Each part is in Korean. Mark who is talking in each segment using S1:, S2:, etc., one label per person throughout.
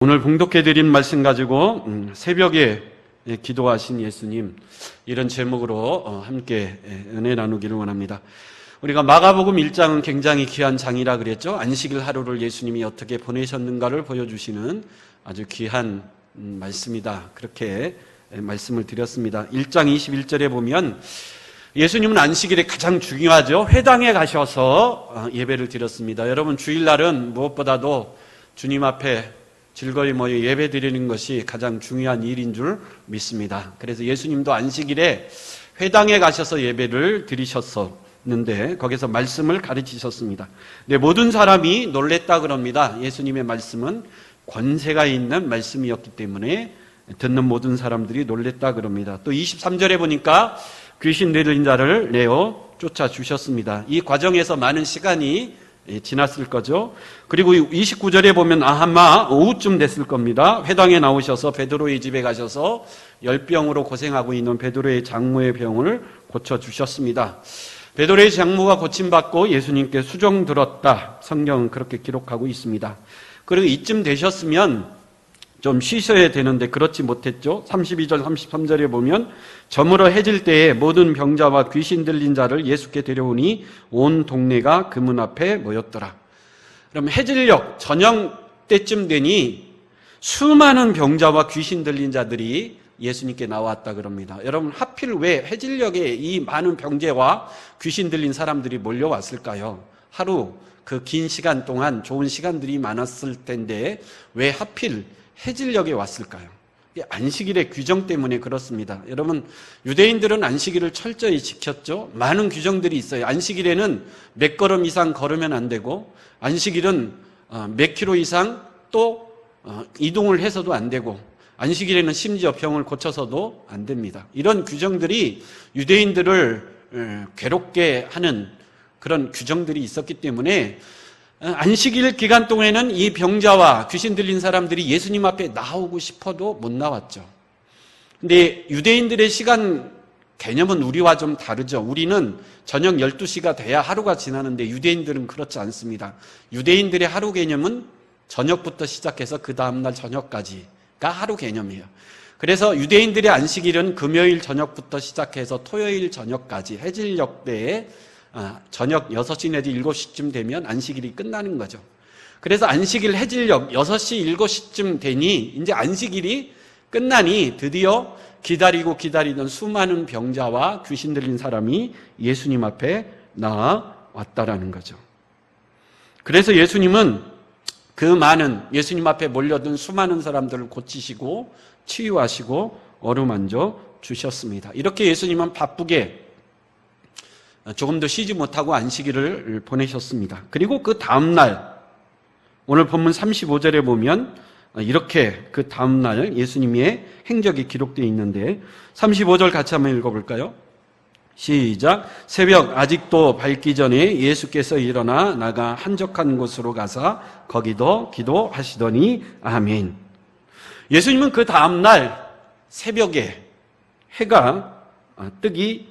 S1: 오늘 봉독해드린 말씀 가지고 새벽에 기도하신 예수님, 이런 제목으로 함께 은혜 나누기를 원합니다. 우리가 마가복음 1장은 굉장히 귀한 장이라 그랬죠. 안식일 하루를 예수님이 어떻게 보내셨는가를 보여주시는 아주 귀한 말씀이다, 그렇게 말씀을 드렸습니다. 1장 21절에 보면 예수님은 안식일에 가장 중요하죠. 회당에 가셔서 예배를 드렸습니다. 여러분, 주일날은 무엇보다도 주님 앞에 즐거이 모여 예배 드리는 것이 가장 중요한 일인 줄 믿습니다. 그래서 예수님도 안식일에 회당에 가셔서 예배를 드리셨었는데 거기서 말씀을 가르치셨습니다. 근데 모든 사람이 놀랬다 그럽니다. 예수님의 말씀은 권세가 있는 말씀이었기 때문에 듣는 모든 사람들이 놀랬다 그럽니다. 또 23절에 보니까 귀신 들린 자를 내어 쫓아주셨습니다. 이 과정에서 많은 시간이 지났을 거죠. 그리고 29절에 보면 아마 오후쯤 됐을 겁니다. 회당에 나오셔서 베드로의 집에 가셔서 열병으로 고생하고 있는 베드로의 장모의 병을 고쳐주셨습니다. 베드로의 장모가 고침받고 예수님께 수종 들었다, 성경은 그렇게 기록하고 있습니다. 그리고 이쯤 되셨으면 좀 쉬셔야 되는데 그렇지 못했죠. 32절 33절에 보면 저물어 해질 때에 모든 병자와 귀신 들린 자를 예수께 데려오니 온 동네가 그 문 앞에 모였더라. 그럼 해질녘 저녁 때쯤 되니 수많은 병자와 귀신 들린 자들이 예수님께 나왔다 그럽니다. 여러분, 하필 왜 해질녘에 이 많은 병자와 귀신 들린 사람들이 몰려왔을까요? 하루 그 긴 시간 동안 좋은 시간들이 많았을 텐데 왜 하필 해질녘에 왔을까요? 안식일의 규정 때문에 그렇습니다. 여러분, 유대인들은 안식일을 철저히 지켰죠. 많은 규정들이 있어요. 안식일에는 몇 걸음 이상 걸으면 안 되고, 안식일은 몇 킬로 이상 또 이동을 해서도 안 되고, 안식일에는 심지어 병을 고쳐서도 안 됩니다. 이런 규정들이 유대인들을 괴롭게 하는 그런 규정들이 있었기 때문에 안식일 기간 동안에는 이 병자와 귀신 들린 사람들이 예수님 앞에 나오고 싶어도 못 나왔죠. 근데 유대인들의 시간 개념은 우리와 좀 다르죠. 우리는 저녁 12시가 돼야 하루가 지나는데 유대인들은 그렇지 않습니다. 유대인들의 하루 개념은 저녁부터 시작해서 그 다음날 저녁까지가 하루 개념이에요. 그래서 유대인들의 안식일은 금요일 저녁부터 시작해서 토요일 저녁까지 해질녘 때에 저녁 6시 내지 7시쯤 되면 안식일이 끝나는 거죠. 그래서 안식일 해질녘 6시, 7시쯤 되니 이제 안식일이 끝나니 드디어 기다리던 수많은 병자와 귀신 들린 사람이 예수님 앞에 나왔다라는 거죠. 그래서 예수님은 그 많은 예수님 앞에 몰려든 수많은 사람들을 고치시고 치유하시고 어루만져 주셨습니다. 이렇게 예수님은 바쁘게 조금 더 쉬지 못하고 안식일을 보내셨습니다. 그리고 그 다음날, 오늘 본문 35절에 보면 이렇게 그 다음날 예수님의 행적이 기록되어 있는데 35절 같이 한번 읽어볼까요? 시작. 새벽 아직도 밝기 전에 예수께서 일어나 나가 한적한 곳으로 가사 거기도 기도하시더니 아멘. 예수님은 그 다음날 새벽에 해가 뜨기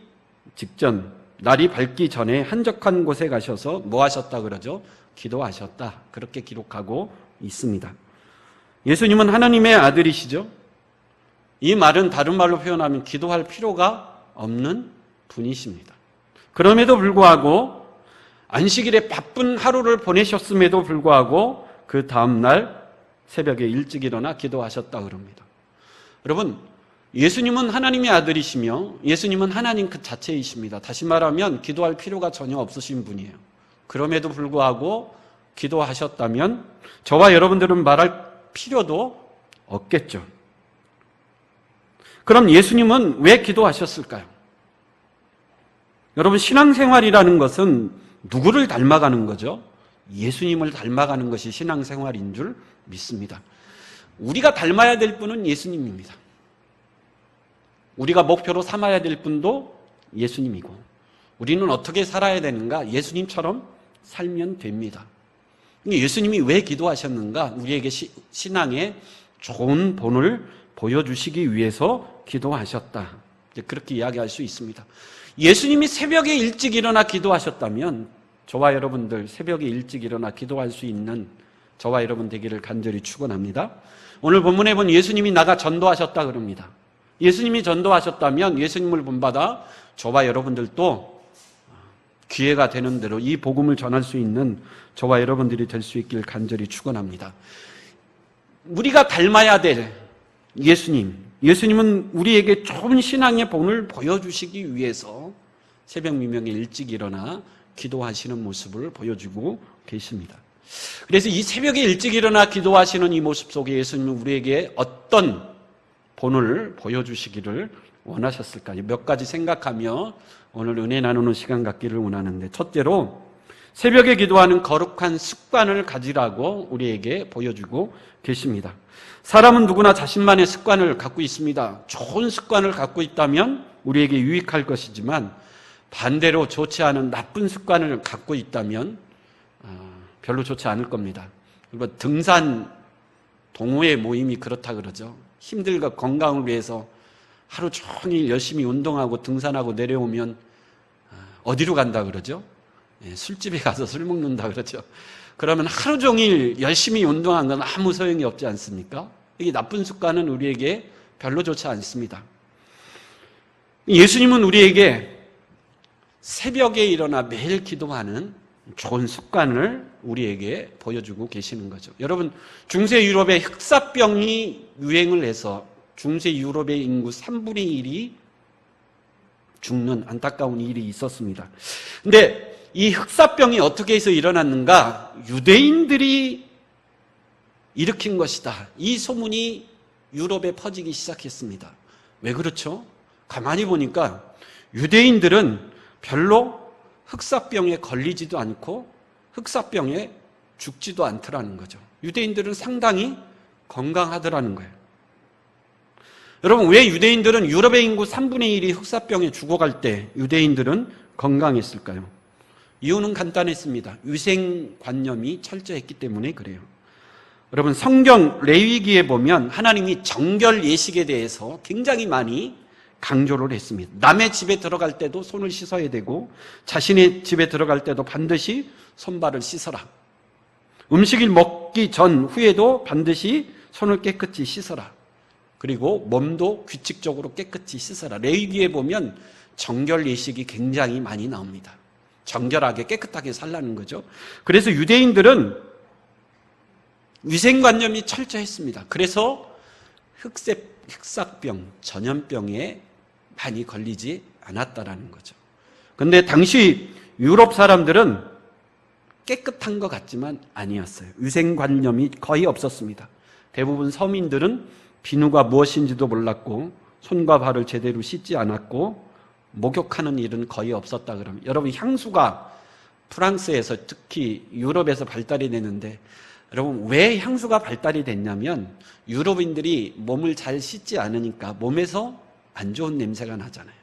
S1: 직전, 날이 밝기 전에 한적한 곳에 가셔서 뭐 하셨다 그러죠? 기도하셨다. 그렇게 기록하고 있습니다. 예수님은 하나님의 아들이시죠? 이 말은 다른 말로 표현하면 기도할 필요가 없는 분이십니다. 그럼에도 불구하고 안식일에 바쁜 하루를 보내셨음에도 불구하고 그 다음날 새벽에 일찍 일어나 기도하셨다 그럽니다. 여러분, 예수님은 하나님의 아들이시며 예수님은 하나님 그 자체이십니다. 다시 말하면 기도할 필요가 전혀 없으신 분이에요. 그럼에도 불구하고 기도하셨다면 저와 여러분들은 말할 필요도 없겠죠. 그럼 예수님은 왜 기도하셨을까요? 여러분, 신앙생활이라는 것은 누구를 닮아가는 거죠? 예수님을 닮아가는 것이 신앙생활인 줄 믿습니다. 우리가 닮아야 될 분은 예수님입니다. 우리가 목표로 삼아야 될 분도 예수님이고, 우리는 어떻게 살아야 되는가? 예수님처럼 살면 됩니다. 예수님이 왜 기도하셨는가? 우리에게 신앙의 좋은 본을 보여주시기 위해서 기도하셨다, 그렇게 이야기할 수 있습니다. 예수님이 새벽에 일찍 일어나 기도하셨다면 저와 여러분들 새벽에 일찍 일어나 기도할 수 있는 저와 여러분 되기를 간절히 축원합니다. 오늘 본문에 본 예수님이 나가 전도하셨다 그럽니다. 예수님이 전도하셨다면 예수님을 본받아 저와 여러분들도 기회가 되는 대로 이 복음을 전할 수 있는 저와 여러분들이 될 수 있길 간절히 축원합니다. 우리가 닮아야 될 예수님은 우리에게 좋은 신앙의 본을 보여주시기 위해서 새벽 미명에 일찍 일어나 기도하시는 모습을 보여주고 계십니다. 그래서 이 새벽에 일찍 일어나 기도하시는 이 모습 속에 예수님은 우리에게 어떤 본을 보여주시기를 원하셨을까요? 몇 가지 생각하며 오늘 은혜 나누는 시간 갖기를 원하는데, 첫째로 새벽에 기도하는 거룩한 습관을 가지라고 우리에게 보여주고 계십니다. 사람은 누구나 자신만의 습관을 갖고 있습니다. 좋은 습관을 갖고 있다면 우리에게 유익할 것이지만 반대로 좋지 않은 나쁜 습관을 갖고 있다면 별로 좋지 않을 겁니다. 그리고 등산 동호회 모임이 그렇다 그러죠. 힘들고 건강을 위해서 하루 종일 열심히 운동하고 등산하고 내려오면 어디로 간다 그러죠? 술집에 가서 술 먹는다 그러죠. 그러면 하루 종일 열심히 운동한 건 아무 소용이 없지 않습니까? 이게 나쁜 습관은 우리에게 별로 좋지 않습니다. 예수님은 우리에게 새벽에 일어나 매일 기도하는 좋은 습관을 우리에게 보여주고 계시는 거죠. 여러분, 중세 유럽에 흑사병이 유행을 해서 중세 유럽의 인구 3분의 1이 죽는 안타까운 일이 있었습니다. 근데 이 흑사병이 어떻게 해서 일어났는가? 유대인들이 일으킨 것이다. 이 소문이 유럽에 퍼지기 시작했습니다. 왜 그렇죠? 가만히 보니까 유대인들은 별로 흑사병에 걸리지도 않고 흑사병에 죽지도 않더라는 거죠. 유대인들은 상당히 건강하더라는 거예요. 여러분, 왜 유대인들은 유럽의 인구 3분의 1이 흑사병에 죽어갈 때 유대인들은 건강했을까요? 이유는 간단했습니다. 위생관념이 철저했기 때문에 그래요. 여러분, 성경 레위기에 보면 하나님이 정결 예식에 대해서 굉장히 많이 강조를 했습니다. 남의 집에 들어갈 때도 손을 씻어야 되고 자신의 집에 들어갈 때도 반드시 손발을 씻어라. 음식을 먹기 전 후에도 반드시 손을 깨끗이 씻어라. 그리고 몸도 규칙적으로 깨끗이 씻어라. 레위기에 보면 정결 예식이 굉장히 많이 나옵니다. 정결하게 깨끗하게 살라는 거죠. 그래서 유대인들은 위생관념이 철저했습니다. 그래서 흑사병, 전염병에 많이 걸리지 않았다라는 거죠. 그런데 당시 유럽 사람들은 깨끗한 것 같지만 아니었어요. 위생관념이 거의 없었습니다. 대부분 서민들은 비누가 무엇인지도 몰랐고 손과 발을 제대로 씻지 않았고 목욕하는 일은 거의 없었다 그러면, 여러분, 향수가 프랑스에서 특히 유럽에서 발달이 되는데, 여러분, 왜 향수가 발달이 됐냐면 유럽인들이 몸을 잘 씻지 않으니까 몸에서 안 좋은 냄새가 나잖아요.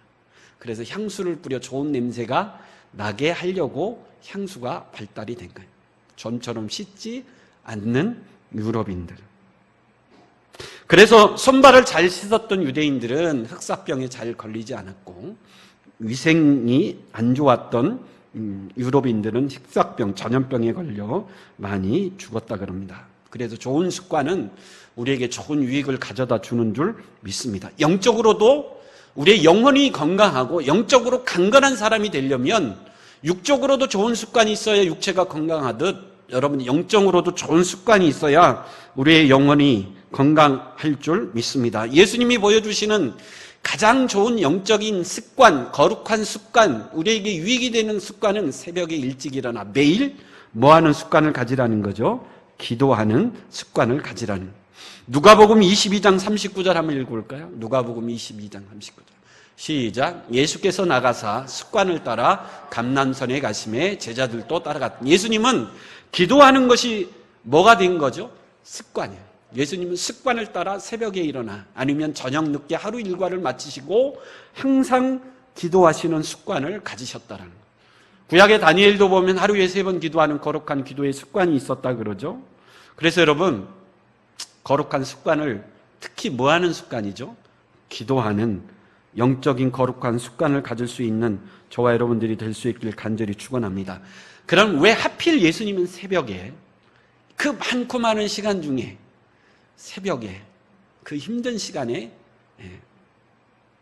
S1: 그래서 향수를 뿌려 좋은 냄새가 나게 하려고 향수가 발달이 된 거예요. 좀처럼 씻지 않는 유럽인들. 그래서 손발을 잘 씻었던 유대인들은 흑사병에 잘 걸리지 않았고, 위생이 안 좋았던 유럽인들은 흑사병, 전염병에 걸려 많이 죽었다 그럽니다. 그래서 좋은 습관은 우리에게 좋은 유익을 가져다 주는 줄 믿습니다. 영적으로도 우리의 영혼이 건강하고 영적으로 강건한 사람이 되려면 육적으로도 좋은 습관이 있어야 육체가 건강하듯, 여러분, 영적으로도 좋은 습관이 있어야 우리의 영혼이 건강할 줄 믿습니다. 예수님이 보여주시는 가장 좋은 영적인 습관, 거룩한 습관, 우리에게 유익이 되는 습관은 새벽에 일찍 일어나 매일 뭐하는 습관을 가지라는 거죠? 기도하는 습관을 가지라는. 누가복음 22장 39절 한번 읽어볼까요? 누가복음 22장 39절. 시작. 예수께서 나가사 습관을 따라 감람산에 가심에 제자들도 따라갔다. 예수님은 기도하는 것이 뭐가 된 거죠? 습관이에요. 예수님은 습관을 따라 새벽에 일어나 아니면 저녁 늦게 하루 일과를 마치시고 항상 기도하시는 습관을 가지셨다라는 거예요. 구약의 다니엘도 보면 하루에 3번 기도하는 거룩한 기도의 습관이 있었다 그러죠. 그래서 여러분, 거룩한 습관을, 특히 뭐 하는 습관이죠? 기도하는 영적인 거룩한 습관을 가질 수 있는 저와 여러분들이 될 수 있길 간절히 축원합니다. 그럼 왜 하필 예수님은 새벽에 그 많고 많은 시간 중에 새벽에 그 힘든 시간에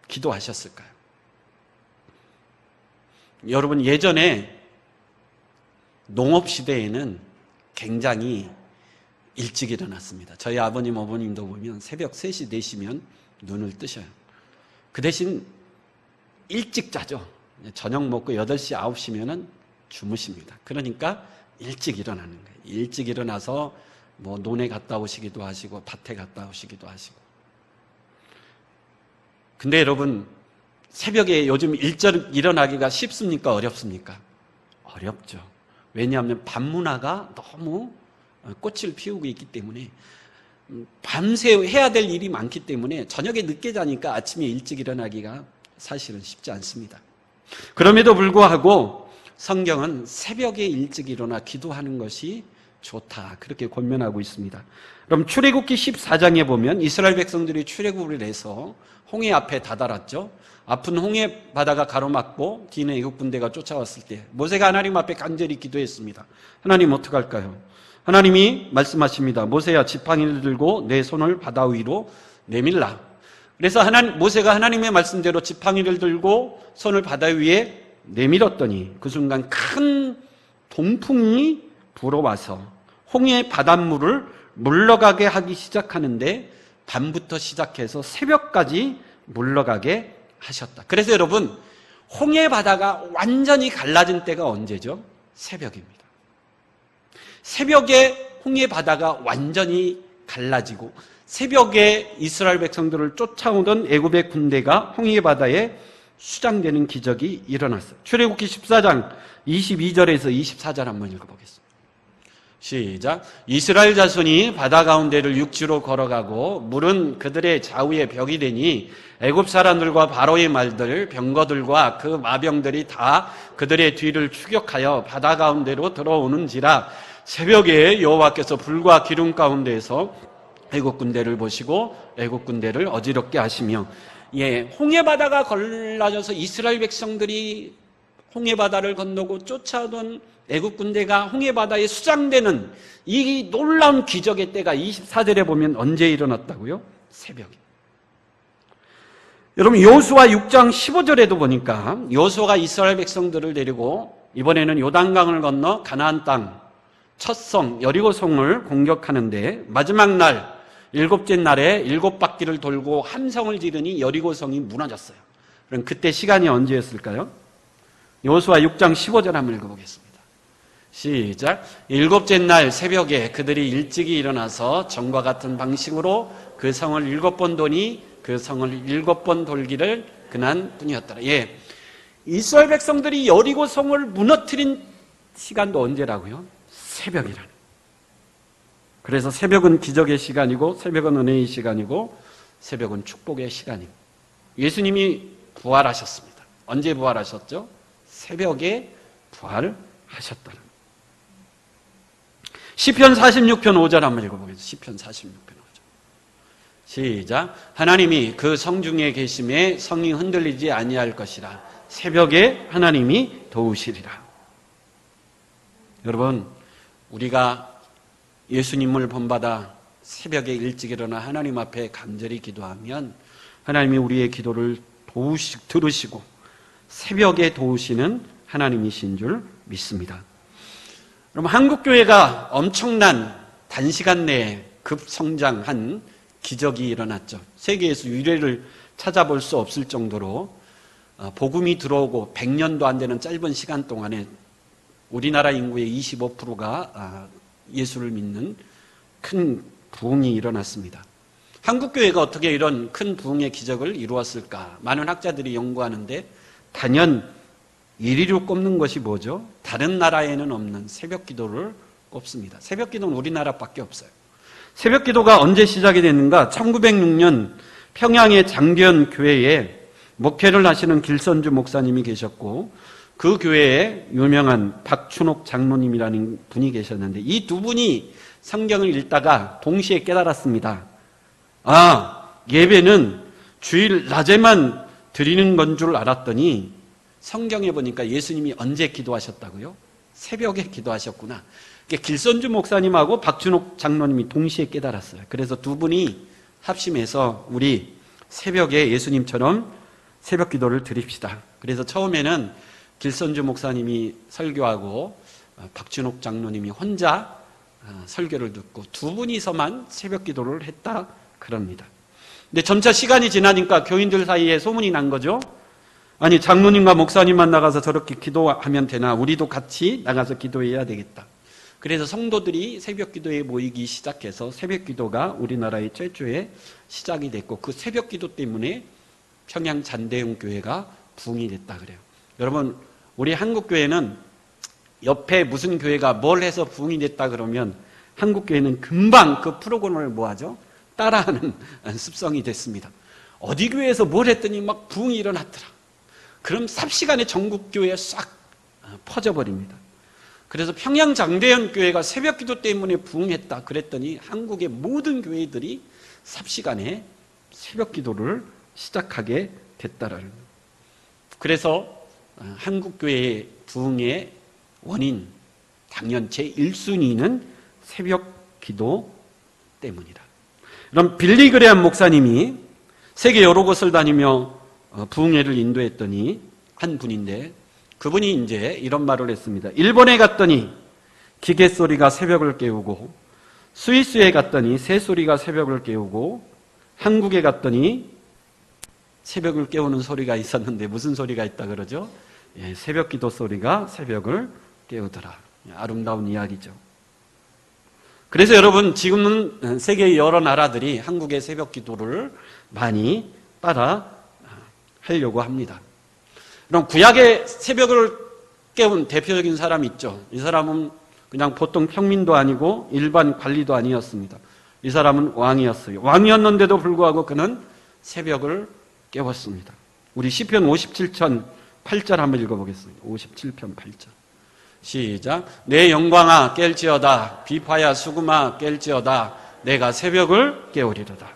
S1: 기도하셨을까요? 여러분, 예전에 농업시대에는 굉장히 일찍 일어났습니다. 저희 아버님, 어머님도 보면 새벽 3시, 4시면 눈을 뜨셔요. 그 대신 일찍 자죠. 저녁 먹고 8시, 9시면은 주무십니다. 그러니까 일찍 일어나는 거예요. 일찍 일어나서 뭐 논에 갔다 오시기도 하시고 밭에 갔다 오시기도 하시고. 근데 여러분, 새벽에 요즘 일찍 일어나기가 쉽습니까? 어렵습니까? 어렵죠. 왜냐하면 밤문화가 너무 꽃을 피우고 있기 때문에 밤새 해야 될 일이 많기 때문에 저녁에 늦게 자니까 아침에 일찍 일어나기가 사실은 쉽지 않습니다. 그럼에도 불구하고 성경은 새벽에 일찍 일어나 기도하는 것이 좋다, 그렇게 권면하고 있습니다. 그럼 출애굽기 14장에 보면 이스라엘 백성들이 출애굽을 해서 홍해 앞에 다다랐죠. 아픈 홍해 바다가 가로막고 뒤는 애국 군대가 쫓아왔을 때 모세가 하나님 앞에 간절히 기도했습니다. 하나님 어떡할까요? 하나님이 말씀하십니다. 모세야, 지팡이를 들고 내 손을 바다 위로 내밀라. 그래서 모세가 하나님의 말씀대로 지팡이를 들고 손을 바다 위에 내밀었더니 그 순간 큰 동풍이 불어와서 홍해 바닷물을 물러가게 하기 시작하는데 밤부터 시작해서 새벽까지 물러가게 하셨다. 그래서 여러분, 홍해 바다가 완전히 갈라진 때가 언제죠? 새벽입니다. 새벽에 홍해 바다가 완전히 갈라지고 새벽에 이스라엘 백성들을 쫓아오던 애굽의 군대가 홍해 바다에 수장되는 기적이 일어났어요. 출애굽기 14장 22절에서 24절 한번 읽어보겠습니다. 시작. 이스라엘 자손이 바다 가운데를 육지로 걸어가고 물은 그들의 좌우에 벽이 되니 애굽 사람들과 바로의 말들, 병거들과 그 마병들이 다 그들의 뒤를 추격하여 바다 가운데로 들어오는지라. 새벽에 여호와께서 불과 기름 가운데에서 애굽 군대를 보시고 애굽 군대를 어지럽게 하시며, 홍해 바다가 갈라져서 이스라엘 백성들이 홍해 바다를 건너고 쫓아오던 애굽 군대가 홍해 바다에 수장되는 이 놀라운 기적의 때가 24절에 보면 언제 일어났다고요? 새벽에. 여러분, 여호수아 6장 15절에도 보니까 여호수아가 이스라엘 백성들을 데리고 이번에는 요단강을 건너 가나안 땅 첫 성 여리고성을 공격하는데 마지막 날 7째 날에 7바퀴를 돌고 함성을 지르니 여리고성이 무너졌어요. 그럼 그때 시간이 언제였을까요? 여호수아 6장 15절 한번 읽어보겠습니다. 시작. 7째 날 새벽에 그들이 일찍이 일어나서 전과 같은 방식으로 그 성을 7번 도니 그 성을 7번 돌기를 그난 뿐이었더라. 이스라엘 백성들이 여리고 성을 무너뜨린 시간도 언제라고요? 새벽이라는. 그래서 새벽은 기적의 시간이고 새벽은 은혜의 시간이고 새벽은 축복의 시간이고, 예수님이 부활하셨습니다. 언제 부활하셨죠? 새벽에 부활하셨다는. 시편 46편 5절 한번 읽어보겠습니다. 시편 46편 5절. 시작. 하나님이 그 성 중에 계심에 성이 흔들리지 아니할 것이라. 새벽에 하나님이 도우시리라. 여러분, 우리가 예수님을 본받아 새벽에 일찍 일어나 하나님 앞에 간절히 기도하면 하나님이 우리의 기도를 들으시고 새벽에 도우시는 하나님이신 줄 믿습니다. 그럼 한국교회가 엄청난 단시간 내에 급성장한 기적이 일어났죠. 세계에서 유례를 찾아볼 수 없을 정도로 복음이 들어오고 100년도 안 되는 짧은 시간 동안에 우리나라 인구의 25%가 예수를 믿는 큰 부흥이 일어났습니다. 한국교회가 어떻게 이런 큰 부흥의 기적을 이루었을까? 많은 학자들이 연구하는데 단연 1위로 꼽는 것이 뭐죠? 다른 나라에는 없는 새벽 기도를 꼽습니다. 새벽 기도는 우리나라밖에 없어요. 새벽 기도가 언제 시작이 됐는가? 1906년 평양의 장변 교회에 목회를 하시는 길선주 목사님이 계셨고 그 교회에 유명한 박춘옥 장로님이라는 분이 계셨는데 이 두 분이 성경을 읽다가 동시에 깨달았습니다. 예배는 주일 낮에만 드리는 건 줄 알았더니 성경에 보니까 예수님이 언제 기도하셨다고요? 새벽에 기도하셨구나. 길선주 목사님하고 박준옥 장로님이 동시에 깨달았어요. 그래서 두 분이 합심해서 우리 새벽에 예수님처럼 새벽 기도를 드립시다. 그래서 처음에는 길선주 목사님이 설교하고 박준옥 장로님이 혼자 설교를 듣고 두 분이서만 새벽 기도를 했다 그럽니다. 근데 점차 시간이 지나니까 교인들 사이에 소문이 난 거죠. 아니, 장로님과 목사님만 나가서 저렇게 기도하면 되나? 우리도 같이 나가서 기도해야 되겠다. 그래서 성도들이 새벽 기도에 모이기 시작해서 새벽 기도가 우리나라의 최초의 시작이 됐고, 그 새벽 기도 때문에 평양 잔대용 교회가 부흥이 됐다 그래요. 여러분, 우리 한국 교회는 옆에 무슨 교회가 뭘 해서 부흥이 됐다 그러면 한국 교회는 금방 그 프로그램을 뭐하죠? 따라하는 습성이 됐습니다. 어디 교회에서 뭘 했더니 막 부흥이 일어났더라. 그럼 삽시간에 전국 교회에 싹 퍼져버립니다. 그래서 평양 장대현 교회가 새벽 기도 때문에 부흥했다 그랬더니 한국의 모든 교회들이 삽시간에 새벽 기도를 시작하게 됐다라는 거예요. 그래서 한국 교회의 부흥의 원인, 당연 제1순위는 새벽 기도 때문이다. 그럼 빌리 그레함 목사님이 세계 여러 곳을 다니며 부흥회를 인도했더니 한 분인데, 그분이 이제 이런 말을 했습니다. 일본에 갔더니 기계 소리가 새벽을 깨우고, 스위스에 갔더니 새 소리가 새벽을 깨우고, 한국에 갔더니 새벽을 깨우는 소리가 있었는데 무슨 소리가 있다 그러죠? 예, 새벽 기도 소리가 새벽을 깨우더라. 아름다운 이야기죠. 그래서 여러분, 지금은 세계의 여러 나라들이 한국의 새벽 기도를 많이 따라 하려고 합니다. 그럼 구약의 새벽을 깨운 대표적인 사람이 있죠. 이 사람은 그냥 보통 평민도 아니고 일반 관리도 아니었습니다. 이 사람은 왕이었어요. 왕이었는데도 불구하고 그는 새벽을 깨웠습니다. 우리 시편 57편 8절 한번 읽어보겠습니다. 57편 8절. 시작. 내 영광아 깰지어다. 비파야 수금아 깰지어다. 내가 새벽을 깨우리로다.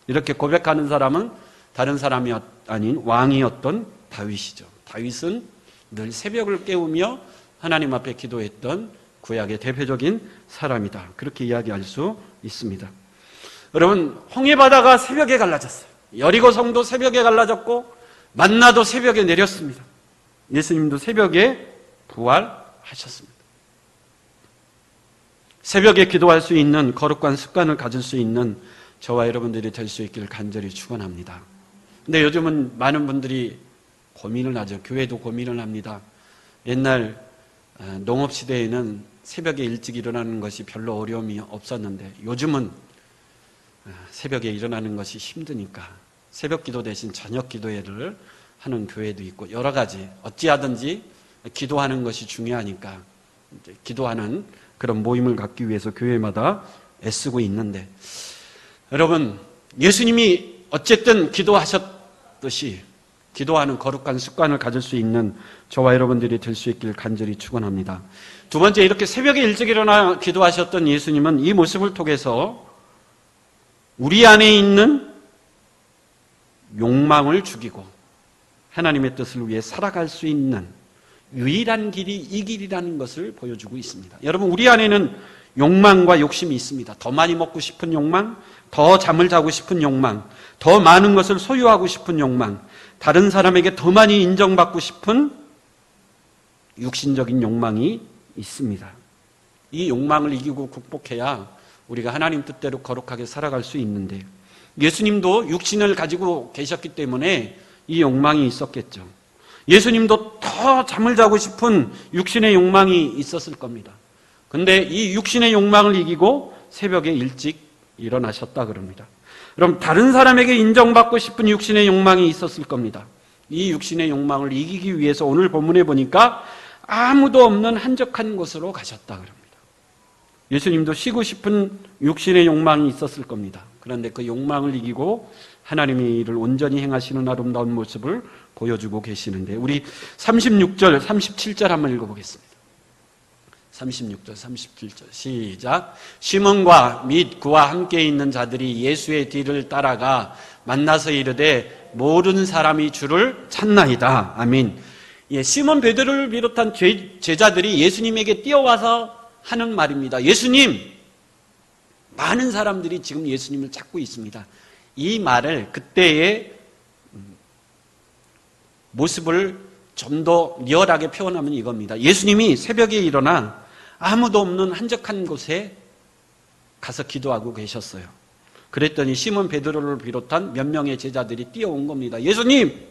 S1: 이렇게 고백하는 사람은 다른 사람이 아닌 왕이었던 다윗이죠. 다윗은 늘 새벽을 깨우며 하나님 앞에 기도했던 구약의 대표적인 사람이다. 그렇게 이야기할 수 있습니다. 여러분, 홍해바다가 새벽에 갈라졌어요. 여리고 성도 새벽에 갈라졌고, 만나도 새벽에 내렸습니다. 예수님도 새벽에 부활하셨습니다. 새벽에 기도할 수 있는 거룩한 습관을 가질 수 있는 저와 여러분들이 될 수 있기를 간절히 축원합니다. 근데 요즘은 많은 분들이 고민을 하죠. 교회도 고민을 합니다. 옛날 농업시대에는 새벽에 일찍 일어나는 것이 별로 어려움이 없었는데 요즘은 새벽에 일어나는 것이 힘드니까 새벽 기도 대신 저녁 기도회를 하는 교회도 있고, 여러 가지 어찌하든지 기도하는 것이 중요하니까 이제 기도하는 그런 모임을 갖기 위해서 교회마다 애쓰고 있는데, 여러분, 예수님이 어쨌든 기도하셨듯이 기도하는 거룩한 습관을 가질 수 있는 저와 여러분들이 될 수 있기를 간절히 축원합니다. 두 번째, 이렇게 새벽에 일찍 일어나 기도하셨던 예수님은 이 모습을 통해서 우리 안에 있는 욕망을 죽이고 하나님의 뜻을 위해 살아갈 수 있는 유일한 길이 이 길이라는 것을 보여주고 있습니다. 여러분, 우리 안에는 욕망과 욕심이 있습니다. 더 많이 먹고 싶은 욕망, 더 잠을 자고 싶은 욕망, 더 많은 것을 소유하고 싶은 욕망, 다른 사람에게 더 많이 인정받고 싶은 육신적인 욕망이 있습니다. 이 욕망을 이기고 극복해야 우리가 하나님 뜻대로 거룩하게 살아갈 수 있는데, 예수님도 육신을 가지고 계셨기 때문에 이 욕망이 있었겠죠. 예수님도 더 잠을 자고 싶은 육신의 욕망이 있었을 겁니다. 근데 이 육신의 욕망을 이기고 새벽에 일찍 일어나셨다 그럽니다. 그럼 다른 사람에게 인정받고 싶은 육신의 욕망이 있었을 겁니다. 이 육신의 욕망을 이기기 위해서 오늘 본문에 보니까 아무도 없는 한적한 곳으로 가셨다 그럽니다. 예수님도 쉬고 싶은 육신의 욕망이 있었을 겁니다. 그런데 그 욕망을 이기고 하나님의 일을 온전히 행하시는 아름다운 모습을 보여주고 계시는데, 우리 36절, 37절 한번 읽어보겠습니다. 36절, 37절 시작. 시몬과 및 그와 함께 있는 자들이 예수의 뒤를 따라가 만나서 이르되 모르는 사람이 주를 찾나이다. 아멘. 예, 시몬 베드로를 비롯한 제자들이 예수님에게 뛰어와서 하는 말입니다. 예수님, 많은 사람들이 지금 예수님을 찾고 있습니다. 이 말을 그때의 모습을 좀 더 리얼하게 표현하면 이겁니다. 예수님이 새벽에 일어나 아무도 없는 한적한 곳에 가서 기도하고 계셨어요. 그랬더니 시몬 베드로를 비롯한 몇 명의 제자들이 뛰어온 겁니다. 예수님!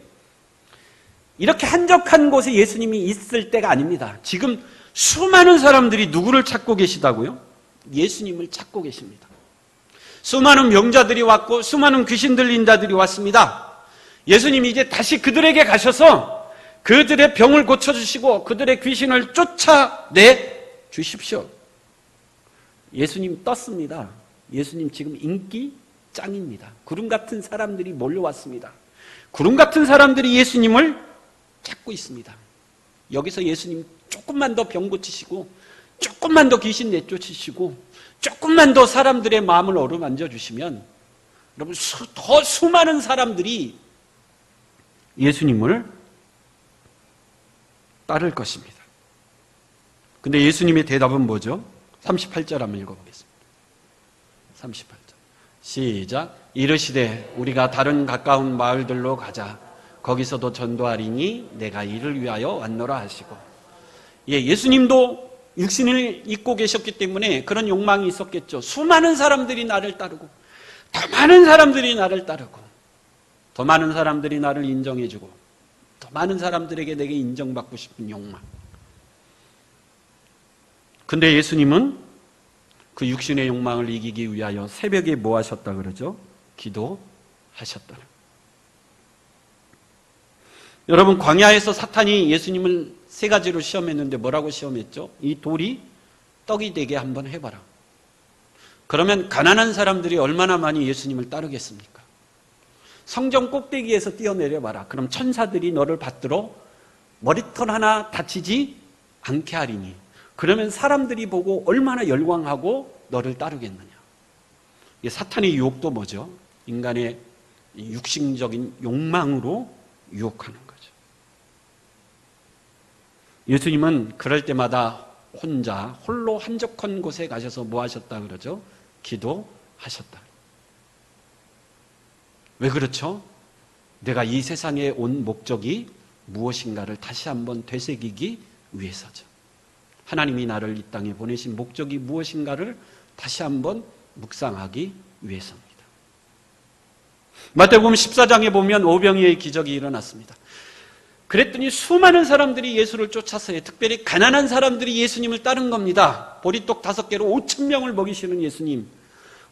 S1: 이렇게 한적한 곳에 예수님이 있을 때가 아닙니다. 지금 수많은 사람들이 누구를 찾고 계시다고요? 예수님을 찾고 계십니다. 수많은 명자들이 왔고 수많은 귀신 들린 자들이 왔습니다. 예수님이 이제 다시 그들에게 가셔서 그들의 병을 고쳐주시고 그들의 귀신을 쫓아내 주십시오. 예수님 떴습니다. 예수님 지금 인기 짱입니다. 구름 같은 사람들이 몰려왔습니다. 구름 같은 사람들이 예수님을 찾고 있습니다. 여기서 예수님 조금만 더 병 고치시고 조금만 더 귀신 내쫓으시고 조금만 더 사람들의 마음을 어루만져 주시면 여러분 더 수많은 사람들이 예수님을 따를 것입니다. 근데 예수님의 대답은 뭐죠? 38절 한번 읽어보겠습니다. 38절 시작. 이르시되 우리가 다른 가까운 마을들로 가자. 거기서도 전도하리니 내가 이를 위하여 왔노라 하시고. 예수님도 육신을 입고 계셨기 때문에 그런 욕망이 있었겠죠. 수많은 사람들이 나를 따르고 더 많은 사람들이 나를 따르고 더 많은 사람들이 나를 인정해주고 더 많은 사람들에게 내게 인정받고 싶은 욕망. 근데 예수님은 그 육신의 욕망을 이기기 위하여 새벽에 뭐 하셨다 그러죠? 기도하셨다. 여러분, 광야에서 사탄이 예수님을 세 가지로 시험했는데 뭐라고 시험했죠? 이 돌이 떡이 되게 한번 해봐라. 그러면 가난한 사람들이 얼마나 많이 예수님을 따르겠습니까? 성전 꼭대기에서 뛰어내려봐라. 그럼 천사들이 너를 받들어 머리털 하나 다치지 않게 하리니. 그러면 사람들이 보고 얼마나 열광하고 너를 따르겠느냐. 사탄의 유혹도 뭐죠? 인간의 육신적인 욕망으로 유혹하는 거죠. 예수님은 그럴 때마다 혼자 홀로 한적한 곳에 가셔서 뭐 하셨다 그러죠? 기도하셨다. 왜 그렇죠? 내가 이 세상에 온 목적이 무엇인가를 다시 한번 되새기기 위해서죠. 하나님이 나를 이 땅에 보내신 목적이 무엇인가를 다시 한번 묵상하기 위해서입니다. 마태복음 14장에 보면 오병이어의 기적이 일어났습니다. 그랬더니 수많은 사람들이 예수를 쫓았어요. 특별히 가난한 사람들이 예수님을 따른 겁니다. 보리떡 5개로 5,000명을 먹이시는 예수님.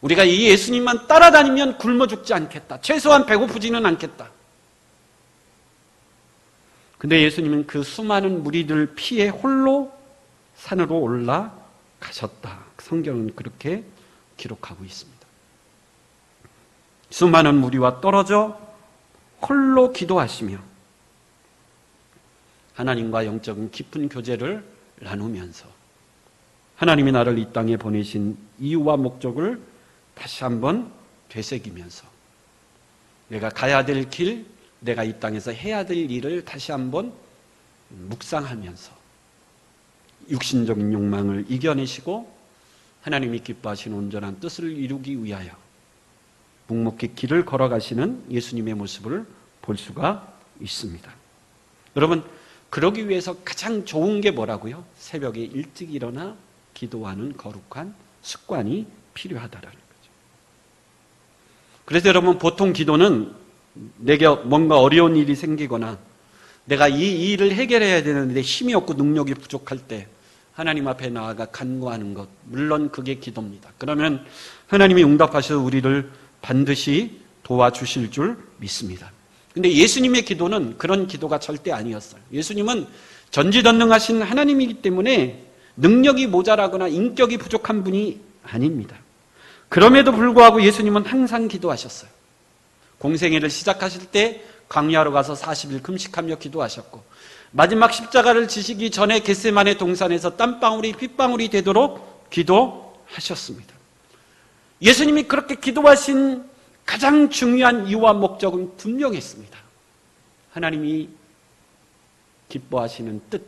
S1: 우리가 이 예수님만 따라다니면 굶어 죽지 않겠다. 최소한 배고프지는 않겠다. 근데 예수님은 그 수많은 무리들 피해 홀로 산으로 올라가셨다. 성경은 그렇게 기록하고 있습니다. 수많은 무리와 떨어져 홀로 기도하시며 하나님과 영적인 깊은 교제를 나누면서 하나님이 나를 이 땅에 보내신 이유와 목적을 다시 한번 되새기면서 내가 가야 될 길, 내가 이 땅에서 해야 될 일을 다시 한번 묵상하면서 육신적인 욕망을 이겨내시고 하나님이 기뻐하시는 온전한 뜻을 이루기 위하여 묵묵히 길을 걸어가시는 예수님의 모습을 볼 수가 있습니다. 여러분, 그러기 위해서 가장 좋은 게 뭐라고요? 새벽에 일찍 일어나 기도하는 거룩한 습관이 필요하다라는 거죠. 그래서 여러분, 보통 기도는 내게 뭔가 어려운 일이 생기거나 내가 이 일을 해결해야 되는데 힘이 없고 능력이 부족할 때 하나님 앞에 나아가 간구하는 것, 물론 그게 기도입니다. 그러면 하나님이 응답하셔서 우리를 반드시 도와주실 줄 믿습니다. 근데 예수님의 기도는 그런 기도가 절대 아니었어요. 예수님은 전지전능하신 하나님이기 때문에 능력이 모자라거나 인격이 부족한 분이 아닙니다. 그럼에도 불구하고 예수님은 항상 기도하셨어요. 공생애를 시작하실 때 광야로 가서 40일 금식하며 기도하셨고 마지막 십자가를 지시기 전에 겟세마네 동산에서 땀방울이 핏방울이 되도록 기도하셨습니다. 예수님이 그렇게 기도하신 가장 중요한 이유와 목적은 분명했습니다. 하나님이 기뻐하시는 뜻,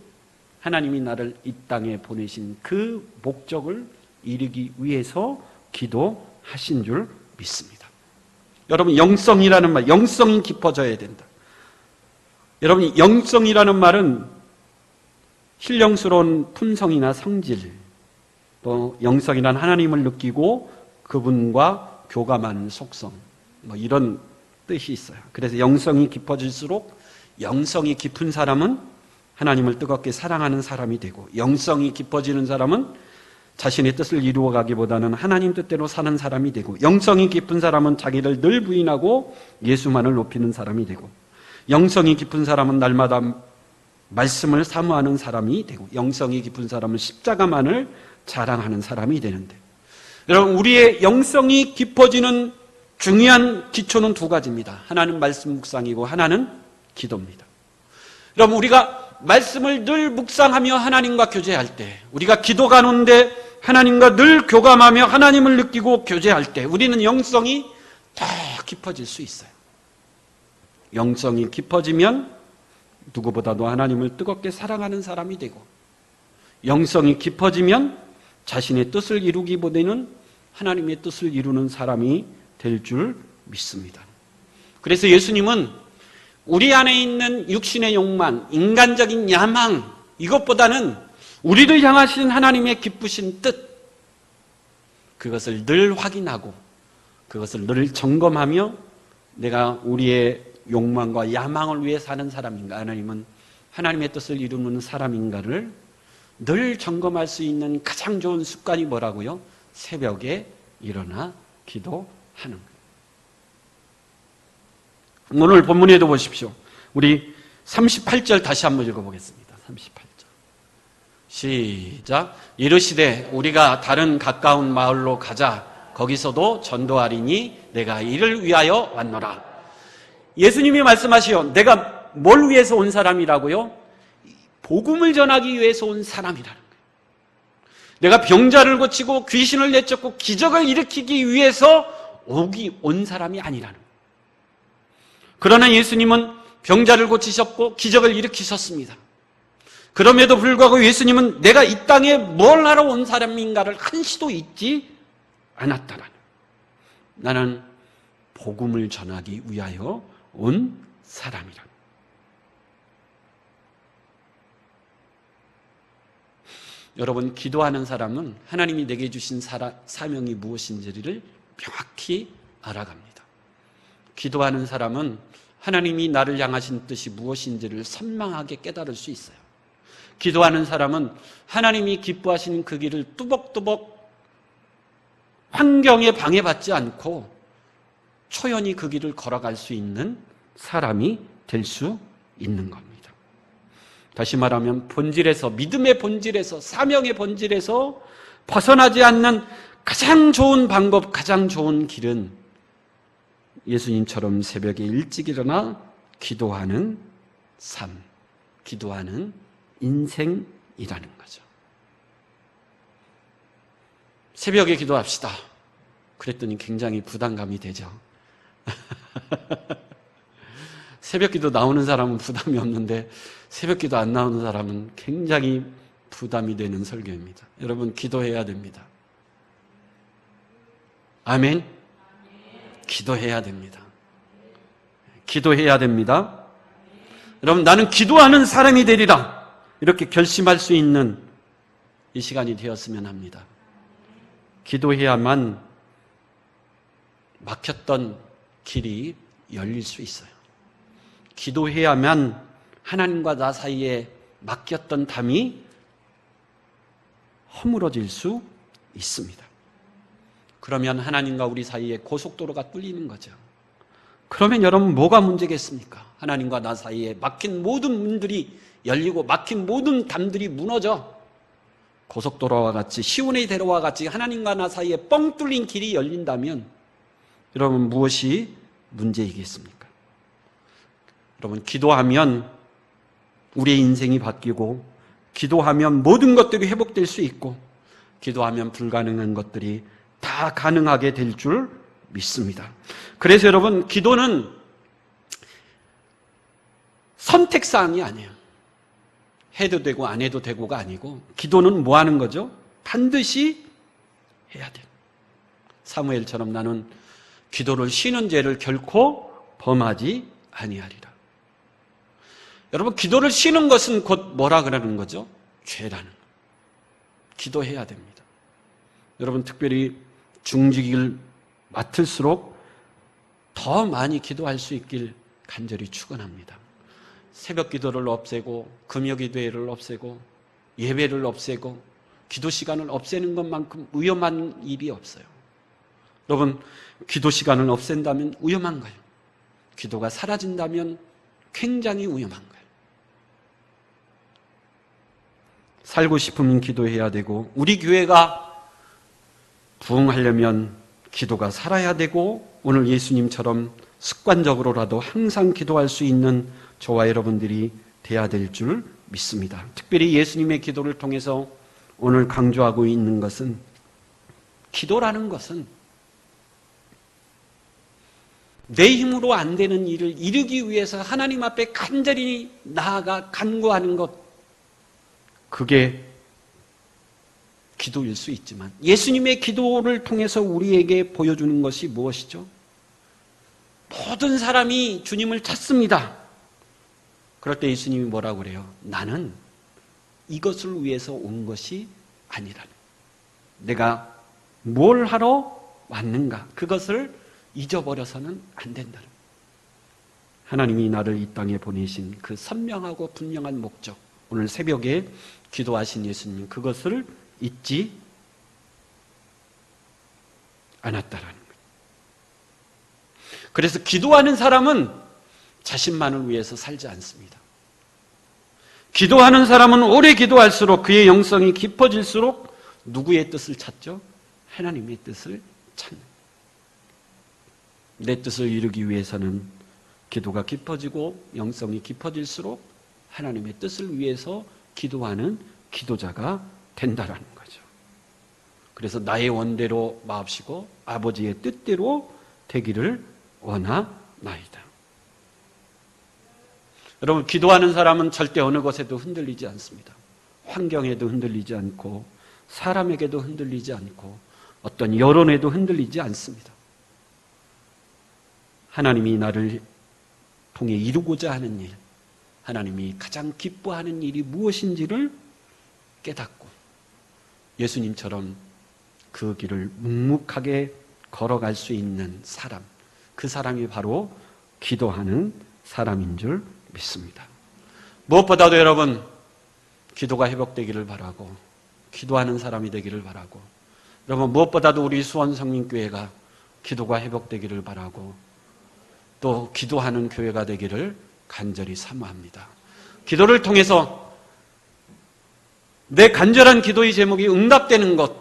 S1: 하나님이 나를 이 땅에 보내신 그 목적을 이루기 위해서 기도하신 줄 믿습니다. 여러분, 영성이라는 말, 영성이 깊어져야 된다. 여러분, 영성이라는 말은 신령스러운 품성이나 성질, 또 영성이란 하나님을 느끼고 그분과 교감하는 속성, 이런 뜻이 있어요. 그래서 영성이 깊어질수록 영성이 깊은 사람은 하나님을 뜨겁게 사랑하는 사람이 되고, 영성이 깊어지는 사람은 자신의 뜻을 이루어가기보다는 하나님 뜻대로 사는 사람이 되고, 영성이 깊은 사람은 자기를 늘 부인하고 예수만을 높이는 사람이 되고, 영성이 깊은 사람은 날마다 말씀을 사모하는 사람이 되고, 영성이 깊은 사람은 십자가만을 자랑하는 사람이 되는데, 여러분, 우리의 영성이 깊어지는 중요한 기초는 두 가지입니다. 하나는 말씀 묵상이고 하나는 기도입니다. 여러분, 우리가 말씀을 늘 묵상하며 하나님과 교제할 때, 우리가 기도 가운데 하나님과 늘 교감하며 하나님을 느끼고 교제할 때 우리는 영성이 더 깊어질 수 있어요. 영성이 깊어지면 누구보다도 하나님을 뜨겁게 사랑하는 사람이 되고, 영성이 깊어지면 자신의 뜻을 이루기보다는 하나님의 뜻을 이루는 사람이 될 줄 믿습니다. 그래서 예수님은 우리 안에 있는 육신의 욕망, 인간적인 야망, 이것보다는 우리를 향하신 하나님의 기쁘신 뜻, 그것을 늘 확인하고 그것을 늘 점검하며 내가 우리의 욕망과 야망을 위해 사는 사람인가, 하나님은 하나님의 뜻을 이루는 사람인가를 늘 점검할 수 있는 가장 좋은 습관이 뭐라고요? 새벽에 일어나 기도하는 거예요. 오늘 본문에도 보십시오. 우리 38절 다시 한번 읽어보겠습니다. 38절 시작. 이르시되 우리가 다른 가까운 마을로 가자. 거기서도 전도하리니 내가 이를 위하여 왔노라. 예수님이 말씀하시오. 내가 뭘 위해서 온 사람이라고요? 복음을 전하기 위해서 온 사람이라는 거예요. 내가 병자를 고치고 귀신을 내쫓고 기적을 일으키기 위해서 온 사람이 아니라는 거예요. 그러나 예수님은 병자를 고치셨고 기적을 일으키셨습니다. 그럼에도 불구하고 예수님은 내가 이 땅에 뭘 하러 온 사람인가를 한시도 잊지 않았다라는, 나는 복음을 전하기 위하여 온 사람이라는. 여러분, 기도하는 사람은 하나님이 내게 주신 사명이 무엇인지를 명확히 알아갑니다. 기도하는 사람은 하나님이 나를 향하신 뜻이 무엇인지를 선명하게 깨달을 수 있어요. 기도하는 사람은 하나님이 기뻐하시는 그 길을 뚜벅뚜벅 환경에 방해받지 않고 초연히 그 길을 걸어갈 수 있는 사람이 될 수 있는 겁니다. 다시 말하면 본질에서, 믿음의 본질에서, 사명의 본질에서 벗어나지 않는 가장 좋은 방법, 가장 좋은 길은 예수님처럼 새벽에 일찍 일어나 기도하는 삶, 기도하는 인생이라는 거죠. 새벽에 기도합시다. 그랬더니 굉장히 부담감이 되죠. 새벽 기도 나오는 사람은 부담이 없는데 새벽 기도 안 나오는 사람은 굉장히 부담이 되는 설교입니다. 여러분, 기도해야 됩니다. 아멘? 기도해야 됩니다. 기도해야 됩니다. 여러분, 나는 기도하는 사람이 되리라, 이렇게 결심할 수 있는 이 시간이 되었으면 합니다. 기도해야만 막혔던 길이 열릴 수 있어요. 기도해야만 하나님과 나 사이에 막혔던 담이 허물어질 수 있습니다. 그러면 하나님과 우리 사이에 고속도로가 뚫리는 거죠. 그러면 여러분, 뭐가 문제겠습니까? 하나님과 나 사이에 막힌 모든 문들이 열리고 막힌 모든 담들이 무너져 고속도로와 같이, 시온의 대로와 같이 하나님과 나 사이에 뻥 뚫린 길이 열린다면 여러분, 무엇이 문제이겠습니까? 여러분, 기도하면 우리의 인생이 바뀌고, 기도하면 모든 것들이 회복될 수 있고, 기도하면 불가능한 것들이 다 가능하게 될 줄 믿습니다. 그래서 여러분, 기도는 선택사항이 아니에요. 해도 되고 안 해도 되고가 아니고 기도는 뭐 하는 거죠? 반드시 해야 돼. 사무엘처럼 나는 기도를 쉬는 죄를 결코 범하지 아니하리라. 여러분, 기도를 쉬는 것은 곧 뭐라 그러는 거죠? 죄라는 거. 기도해야 됩니다. 여러분, 특별히 중직을 맡을수록 더 많이 기도할 수 있길 간절히 축원합니다. 새벽 기도를 없애고 금요 기도회를 없애고 예배를 없애고 기도 시간을 없애는 것만큼 위험한 일이 없어요. 여러분, 기도 시간을 없앤다면 위험한 거예요. 기도가 사라진다면 굉장히 위험한 거예요. 살고 싶으면 기도해야 되고 우리 교회가 부흥하려면 기도가 살아야 되고 오늘 예수님처럼 습관적으로라도 항상 기도할 수 있는 저와 여러분들이 돼야 될 줄 믿습니다. 특별히 예수님의 기도를 통해서 오늘 강조하고 있는 것은 기도라는 것은 내 힘으로 안 되는 일을 이루기 위해서 하나님 앞에 간절히 나아가 간구하는 것, 그게 기도일 수 있지만 예수님의 기도를 통해서 우리에게 보여주는 것이 무엇이죠? 모든 사람이 주님을 찾습니다. 그럴 때 예수님이 뭐라고 그래요? 나는 이것을 위해서 온 것이 아니라 내가 뭘 하러 왔는가? 그것을 잊어버려서는 안 된다. 하나님이 나를 이 땅에 보내신 그 선명하고 분명한 목적, 오늘 새벽에 기도하신 예수님, 그것을 잊지 않았다라는 거예요. 그래서 기도하는 사람은 자신만을 위해서 살지 않습니다. 기도하는 사람은 오래 기도할수록 그의 영성이 깊어질수록 누구의 뜻을 찾죠? 하나님의 뜻을 찾는 거예요. 내 뜻을 이루기 위해서는 기도가 깊어지고 영성이 깊어질수록 하나님의 뜻을 위해서 기도하는 기도자가 된다라는 거죠. 그래서 나의 원대로 마옵시고 아버지의 뜻대로 되기를 원하나이다. 여러분, 기도하는 사람은 절대 어느 것에도 흔들리지 않습니다. 환경에도 흔들리지 않고 사람에게도 흔들리지 않고 어떤 여론에도 흔들리지 않습니다. 하나님이 나를 통해 이루고자 하는 일, 하나님이 가장 기뻐하는 일이 무엇인지를 깨닫고 예수님처럼 그 길을 묵묵하게 걸어갈 수 있는 사람, 그 사람이 바로 기도하는 사람인 줄 믿습니다. 무엇보다도 여러분, 기도가 회복되기를 바라고 기도하는 사람이 되기를 바라고, 여러분 무엇보다도 우리 수원성민교회가 기도가 회복되기를 바라고 또 기도하는 교회가 되기를 간절히 사모합니다. 기도를 통해서 내 간절한 기도의 제목이 응답되는 것,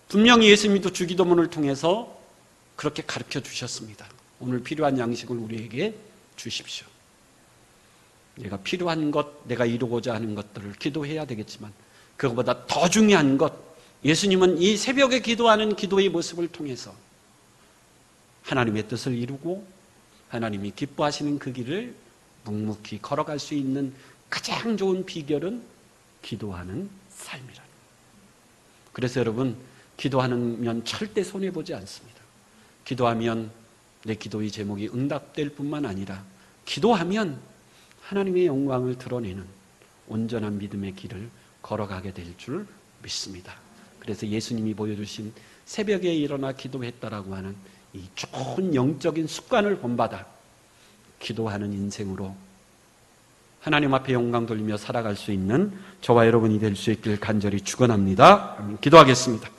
S1: 분명히 예수님도 주기도문을 통해서 그렇게 가르쳐 주셨습니다. 오늘 필요한 양식을 우리에게 주십시오. 내가 필요한 것, 내가 이루고자 하는 것들을 기도해야 되겠지만 그것보다 더 중요한 것, 예수님은 이 새벽에 기도하는 기도의 모습을 통해서 하나님의 뜻을 이루고 하나님이 기뻐하시는 그 길을 묵묵히 걸어갈 수 있는 가장 좋은 비결은 기도하는 삶이라는 거예요. 그래서 여러분, 기도하면 절대 손해보지 않습니다. 기도하면 내 기도의 제목이 응답될 뿐만 아니라 기도하면 하나님의 영광을 드러내는 온전한 믿음의 길을 걸어가게 될 줄 믿습니다. 그래서 예수님이 보여주신 새벽에 일어나 기도했다라고 하는 이 좋은 영적인 습관을 본받아 기도하는 인생으로 하나님 앞에 영광 돌리며 살아갈 수 있는 저와 여러분이 될 수 있길 간절히 축원합니다. 기도하겠습니다.